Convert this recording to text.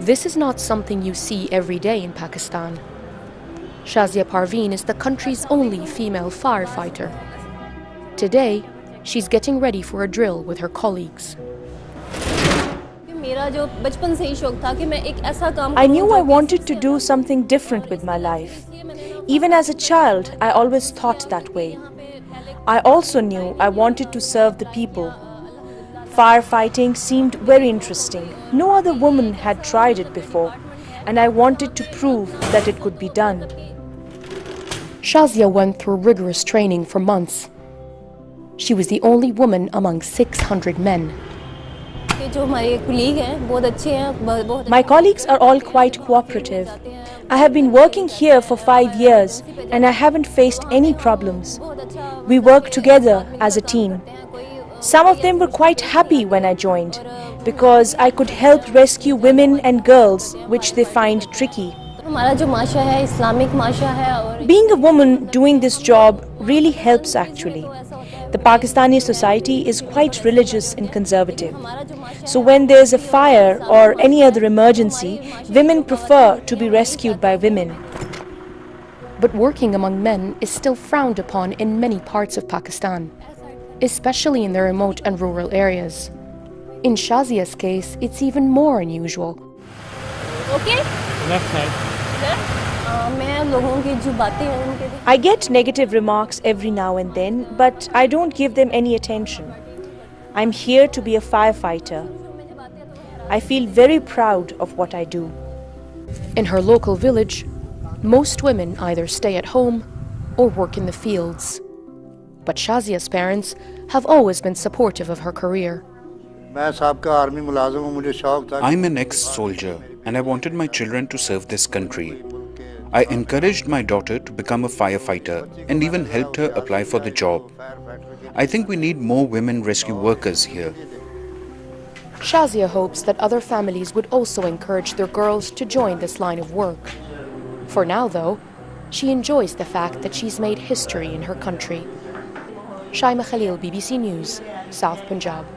This is not something you see every day in Pakistan. Shazia Parveen is the country's only female firefighter. Today, she's getting ready for a drill with her colleagues. I knew I wanted to do something different with my life. Even as a child, I always thought that way. I also knew I wanted to serve the people. Firefighting seemed very interesting. No other woman had tried it before, and I wanted to prove that it could be done. Shazia went through rigorous training for months. She was the only woman among 600 men. My colleagues are all quite cooperative. I have been working here for 5 years and I haven't faced any problems. We work together as a team. Some of them were quite happy when I joined because I could help rescue women and girls, which they find tricky. Being a woman doing this job really helps actually. The Pakistani society is quite religious and conservative. So when there's a fire or any other emergency, women prefer to be rescued by women. But working among men is still frowned upon in many parts of Pakistan, especially in the remote and rural areas. In Shazia's case, it's even more unusual. Okay? Left side. I get negative remarks every now and then, but I don't give them any attention. I'm here to be a firefighter. I feel very proud of what I do. In her local village, most women either stay at home or work in the fields. But Shazia's parents have always been supportive of her career. I'm an ex-soldier and I wanted my children to serve this country. I encouraged my daughter to become a firefighter and even helped her apply for the job. I think we need more women rescue workers here. Shazia hopes that other families would also encourage their girls to join this line of work. For now, though, she enjoys the fact that she's made history in her country. Shaima Khalil, BBC News, South Punjab.